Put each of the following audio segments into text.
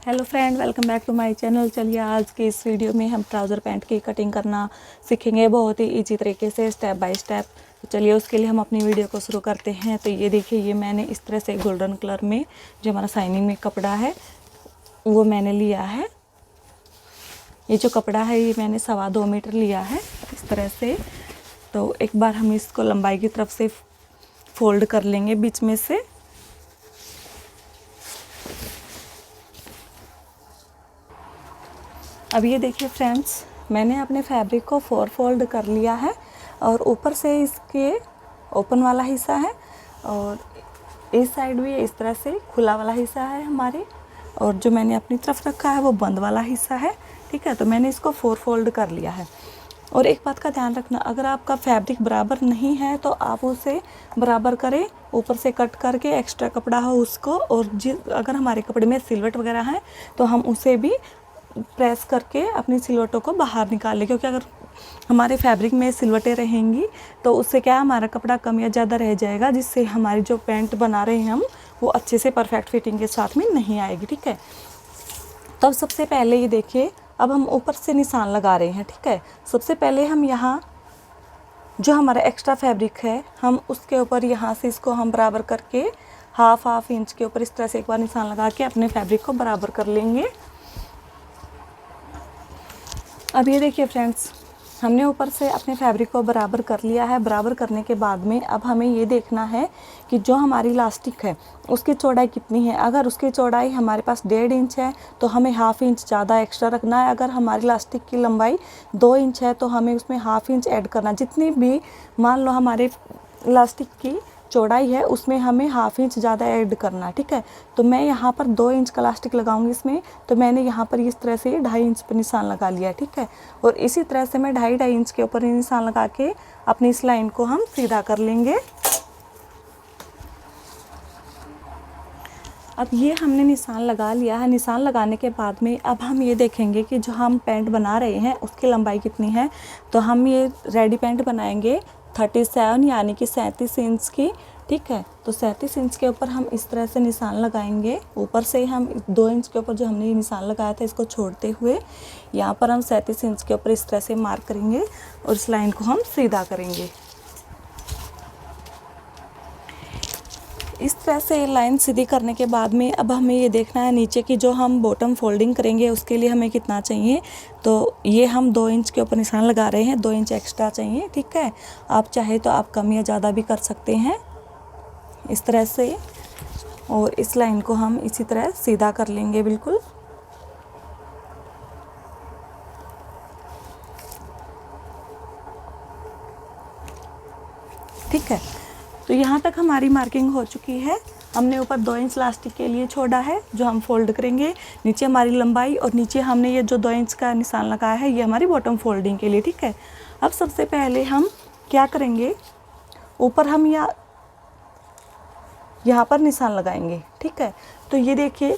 Hello friend, welcome back to my channel. चलिए आज के इस वीडियो में हम ट्राउज़र पैंट की कटिंग करना सीखेंगे बहुत ही इजी तरीके से, स्टेप बाय स्टेप। तो चलिए उसके लिए हम अपनी वीडियो को शुरू करते हैं। तो ये देखिए, ये मैंने इस तरह से गोल्डन कलर में जो हमारा शाइनिंग में कपड़ा है वो मैंने लिया है। ये जो कपड़ा है ये मैंने 2.25 मीटर लिया है इस तरह से। तो एक बार हम इसको लंबाई की तरफ से फोल्ड कर लेंगे बीच में से। अब ये देखिए फ्रेंड्स, मैंने अपने फैब्रिक को 4 फोल्ड कर लिया है और ऊपर से इसके ओपन वाला हिस्सा है और इस साइड भी इस तरह से खुला वाला हिस्सा है हमारे, और जो मैंने अपनी तरफ रखा है वो बंद वाला हिस्सा है। ठीक है, तो मैंने इसको 4 फोल्ड कर लिया है। और एक बात का ध्यान रखना, अगर आपका फैब्रिक बराबर नहीं है तो आप उसे बराबर करें, ऊपर से कट करके एक्स्ट्रा कपड़ा हो उसको, और अगर हमारे कपड़े में सिलवट वगैरह है तो हम उसे भी प्रेस करके अपनी सिलवटों को बाहर निकाल लें, क्योंकि अगर हमारे फैब्रिक में सिलवटें रहेंगी तो उससे क्या हमारा कपड़ा कम या ज़्यादा रह जाएगा, जिससे हमारी जो पैंट बना रहे हैं हम वो अच्छे से परफेक्ट फिटिंग के साथ में नहीं आएगी। ठीक है, तो सबसे पहले ये देखिए, अब हम ऊपर से निशान लगा रहे हैं। ठीक है, सबसे पहले हम यहाँ जो हमारा एक्स्ट्रा फैब्रिक है हम उसके ऊपर यहाँ से इसको हम बराबर करके हाफ इंच के ऊपर इस तरह से एक बार निशान लगा के अपने फैब्रिक को बराबर कर लेंगे। अब ये देखिए फ्रेंड्स, हमने ऊपर से अपने फैब्रिक को बराबर कर लिया है। बराबर करने के बाद में अब हमें ये देखना है कि जो हमारी इलास्टिक है उसकी चौड़ाई कितनी है। अगर उसकी चौड़ाई हमारे पास 1.5 इंच है तो हमें हाफ इंच ज़्यादा एक्स्ट्रा रखना है। अगर हमारी इलास्टिक की लंबाई 2 इंच है तो हमें उसमें हाफ इंच ऐड करना। जितनी भी मान लो हमारे इलास्टिक की चौड़ाई है उसमें हमें हाफ इंच ज़्यादा ऐड करना है। ठीक है, तो मैं यहाँ पर 2 इंच का इलास्टिक लगाऊंगी इसमें, तो मैंने यहाँ पर इस तरह से 2.5 इंच पर निशान लगा लिया है। ठीक है, और इसी तरह से मैं 2.5 इंच के ऊपर निशान लगा के अपनी इस लाइन को हम सीधा कर लेंगे। अब ये हमने निशान लगा लिया है। निशान लगाने के बाद में अब हम ये देखेंगे कि जो हम पैंट बना रहे हैं उसकी लंबाई कितनी है। तो हम ये रेडी पैंट बनाएंगे 37 यानी कि 37 इंच की। ठीक है, तो 37 इंच के ऊपर हम इस तरह से निशान लगाएंगे। ऊपर से हम 2 इंच के ऊपर जो हमने ये निशान लगाया था इसको छोड़ते हुए यहाँ पर हम 37 इंच के ऊपर इस तरह से मार्क करेंगे और इस लाइन को हम सीधा करेंगे। इस तरह से लाइन सीधी करने के बाद में अब हमें ये देखना है नीचे की जो हम बॉटम फोल्डिंग करेंगे उसके लिए हमें कितना चाहिए। तो ये हम 2 इंच के ऊपर निशान लगा रहे हैं, 2 इंच एक्स्ट्रा चाहिए। ठीक है, आप चाहे तो आप कम या ज़्यादा भी कर सकते हैं इस तरह से। और इस लाइन को हम इसी तरह सीधा कर लेंगे बिल्कुल। ठीक है, तो यहाँ तक हमारी मार्किंग हो चुकी है। हमने ऊपर 2 इंच इलास्टिक के लिए छोड़ा है जो हम फोल्ड करेंगे। नीचे हमारी लंबाई और नीचे हमने ये जो 2 इंच का निशान लगाया है ये हमारी बॉटम फोल्डिंग के लिए। ठीक है, अब सबसे पहले हम क्या करेंगे, ऊपर हम यहाँ पर निशान लगाएंगे। ठीक है, तो ये देखिए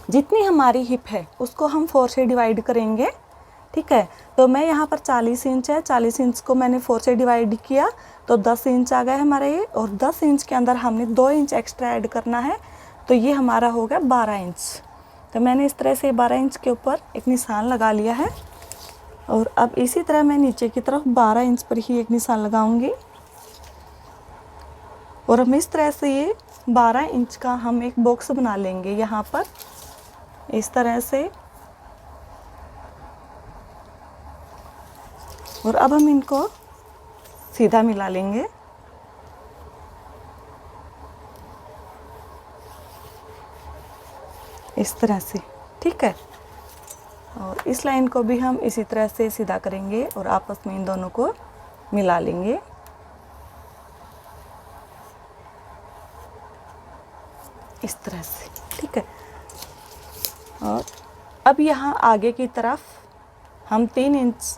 जितनी हमारी हिप है उसको हम 4 से डिवाइड करेंगे। ठीक है, तो मैं यहाँ पर 40 इंच है, 40 इंच को मैंने 4 से डिवाइड किया तो 10 इंच आ गए हमारे ये, और 10 इंच के अंदर हमने 2 इंच एक्स्ट्रा ऐड करना है, तो ये हमारा हो गया 12 इंच। तो मैंने इस तरह से 12 इंच के ऊपर एक निशान लगा लिया है और अब इसी तरह मैं नीचे की तरफ 12 इंच पर ही एक निशान लगाऊंगी और हम इस तरह से ये 12 इंच का हम एक बॉक्स बना लेंगे यहाँ पर इस तरह से। और अब हम इनको सीधा मिला लेंगे। इस तरह से। ठीक है, और इस लाइन को भी हम इसी तरह से सीधा करेंगे और आपस में इन दोनों को मिला लेंगे इस तरह से। ठीक है, और अब यहाँ आगे की तरफ हम 3 इंच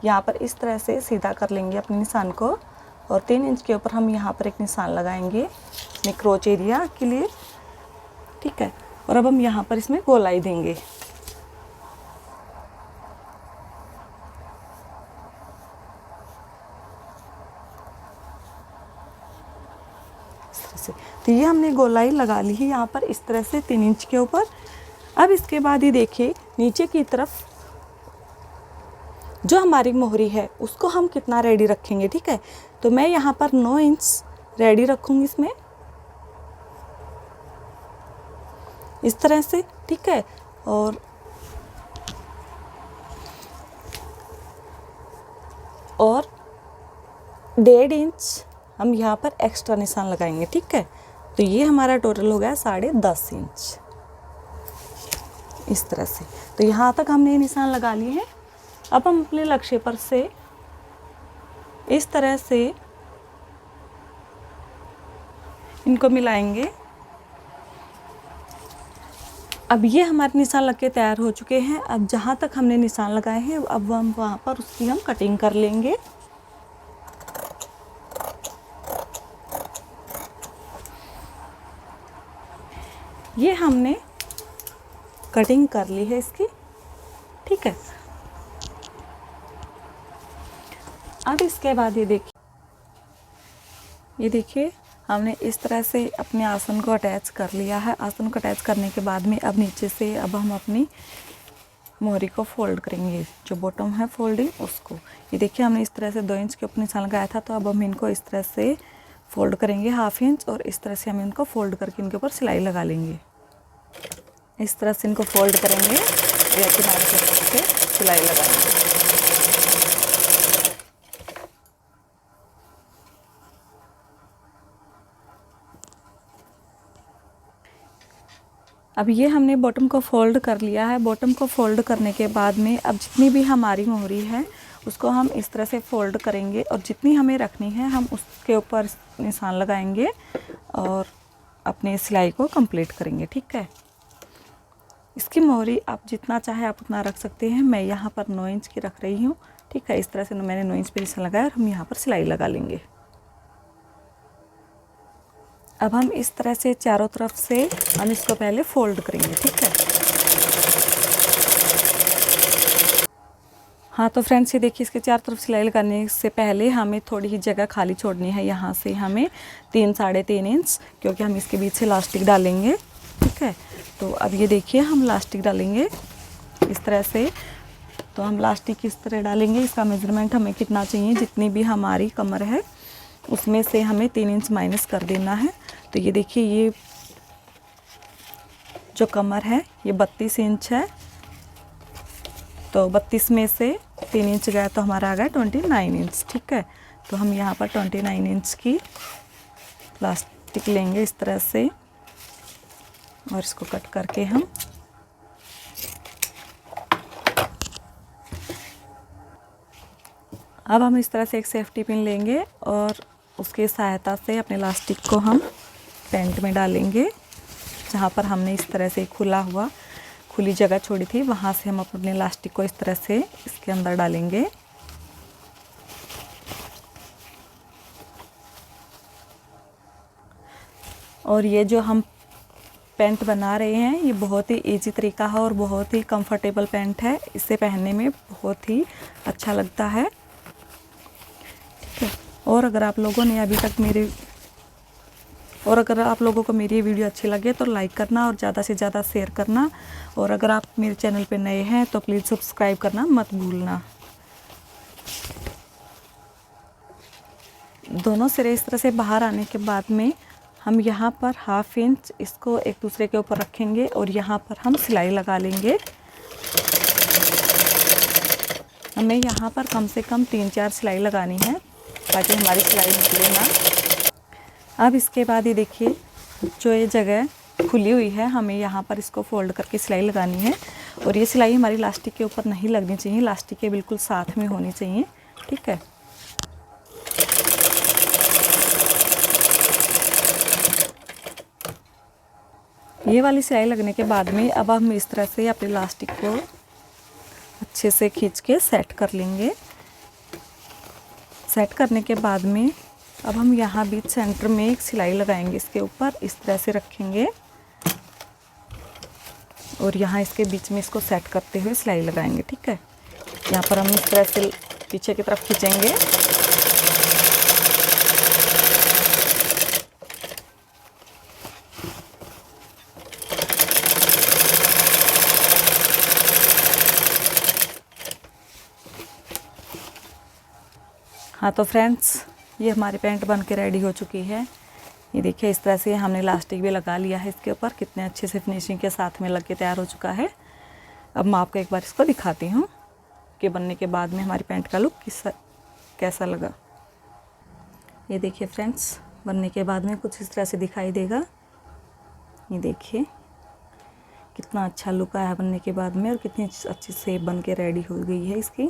यहाँ पर इस तरह से सीधा कर लेंगे अपने निशान को, और 3 इंच के ऊपर हम यहाँ पर एक निशान लगाएंगे अपने क्रोच एरिया के लिए। ठीक है, और अब हम यहाँ पर इसमें गोलाई देंगे। इस तरह से, तो ये हमने गोलाई लगा ली है यहाँ पर इस तरह से 3 इंच के ऊपर। अब इसके बाद ये देखिए नीचे की तरफ जो हमारी मोहरी है उसको हम कितना रेडी रखेंगे, ठीक है। तो मैं यहाँ पर 9 इंच रेडी रखूँगी इसमें, इस तरह से, ठीक है। और 1.5 इंच हम यहाँ पर एक्स्ट्रा निशान लगाएंगे, ठीक है। तो ये हमारा टोटल हो गया 10.5 इंच, इस तरह से। तो यहाँ तक हमने निशान लगा लिए हैं। अब हम अपने लक्ष्य पर से इस तरह से इनको मिलाएंगे। अब ये हमारे निशान लग के तैयार हो चुके हैं। अब जहाँ तक हमने निशान लगाए हैं अब हम वहाँ पर उसकी हम कटिंग कर लेंगे। ये हमने कटिंग कर ली है इसकी, ठीक है। अब इसके बाद ये देखिए हमने इस तरह से अपने आसन को अटैच कर लिया है। आसन को अटैच करने के बाद में अब नीचे से अब हम अपनी मोहरी को फोल्ड करेंगे, जो बॉटम है फोल्डिंग उसको। ये देखिए हमने इस तरह से 2 इंच के ऊपर निशान लगाया था, तो अब हम इनको इस तरह से फोल्ड करेंगे 1/2 इंच, और इस तरह से हम इनको फोल्ड करके इनके ऊपर सिलाई लगा लेंगे। इस तरह से इनको फोल्ड करेंगे या किनारे से सिलाई लगाएंगे। अब ये हमने बॉटम को फोल्ड कर लिया है। बॉटम को फोल्ड करने के बाद में अब जितनी भी हमारी मोहरी है उसको हम इस तरह से फोल्ड करेंगे, और जितनी हमें रखनी है हम उसके ऊपर निशान लगाएंगे और अपने सिलाई को कंप्लीट करेंगे, ठीक है। इसकी मोहरी आप जितना चाहे आप उतना रख सकते हैं। मैं यहाँ पर 9 इंच की रख रही हूँ, ठीक है। इस तरह से मैंने 9 इंच पे निशान लगाया और हम यहाँ पर सिलाई लगा लेंगे। अब हम इस तरह से चारों तरफ से हम इसको पहले फोल्ड करेंगे, ठीक है। हाँ तो फ्रेंड्स ये देखिए इसके चारों तरफ सिलाई लगाने से पहले हमें थोड़ी ही जगह खाली छोड़नी है। यहाँ से हमें 3-3.5 इंच, क्योंकि हम इसके बीच से इलास्टिक डालेंगे, ठीक है। तो अब ये देखिए हम इलास्टिक डालेंगे इस तरह से। तो हम इलास्टिक किस तरह डालेंगे, इसका मेज़रमेंट हमें कितना चाहिए, जितनी भी हमारी कमर है उसमें से हमें 3 इंच माइनस कर देना है। तो ये देखिए ये जो कमर है ये 32 इंच है, तो 32 में से 3 इंच गया तो हमारा आ गया 29 इंच, ठीक है। तो हम यहाँ पर 29 इंच की प्लास्टिक लेंगे इस तरह से, और इसको कट करके हम अब हम इस तरह से एक सेफ्टी पिन लेंगे और उसके सहायता से अपने इलास्टिक को हम पैंट में डालेंगे। जहाँ पर हमने इस तरह से खुली जगह छोड़ी थी वहाँ से हम अपने इलास्टिक को इस तरह से इसके अंदर डालेंगे। और ये जो हम पैंट बना रहे हैं ये बहुत ही इजी तरीका है और बहुत ही कंफर्टेबल पैंट है। इसे पहनने में बहुत ही अच्छा लगता है, ठीक है। और अगर आप लोगों को मेरी वीडियो अच्छी लगे तो लाइक करना और ज़्यादा से ज़्यादा शेयर करना। और अगर आप मेरे चैनल पे नए हैं तो प्लीज़ सब्सक्राइब करना मत भूलना। दोनों सिरे इस तरह से बाहर आने के बाद में हम यहाँ पर 1/2 इंच इसको एक दूसरे के ऊपर रखेंगे और यहाँ पर हम सिलाई लगा लेंगे। हमें यहाँ पर कम से कम 3-4 सिलाई लगानी है ताकि हमारी सिलाई निकले ना। अब इसके बाद ये देखिए जो ये जगह खुली हुई है हमें यहाँ पर इसको फोल्ड करके सिलाई लगानी है, और ये सिलाई हमारी इलास्टिक के ऊपर नहीं लगनी चाहिए, इलास्टिक के बिल्कुल साथ में होनी चाहिए, ठीक है। ये वाली सिलाई लगने के बाद में अब हम इस तरह से अपने इलास्टिक को अच्छे से खींच के सेट कर लेंगे। सेट करने के बाद में अब हम यहाँ बीच सेंटर में एक सिलाई लगाएंगे, इसके ऊपर इस तरह से रखेंगे और यहाँ इसके बीच में इसको सेट करते हुए सिलाई लगाएंगे, ठीक है। यहाँ पर हम इस तरह से पीछे की तरफ खींचेंगे। हाँ तो फ्रेंड्स, ये हमारी पैंट बन के रेडी हो चुकी है। ये देखिए इस तरह से हमने इलास्टिक भी लगा लिया है इसके ऊपर, कितने अच्छे से फिनिशिंग के साथ में लग के तैयार हो चुका है। अब मैं आपको एक बार इसको दिखाती हूँ कि बनने के बाद में हमारी पैंट का लुक कैसा लगा। ये देखिए फ्रेंड्स, बनने के बाद में कुछ इस तरह से दिखाई देगा। ये देखिए कितना अच्छा लुक आया बनने के बाद में, और कितनी अच्छी शेप बन के रेडी हो गई है इसकी।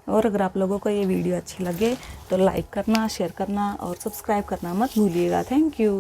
और अगर आप लोगों को ये वीडियो अच्छी लगे तो लाइक करना, शेयर करना और सब्सक्राइब करना मत भूलिएगा। Thank you.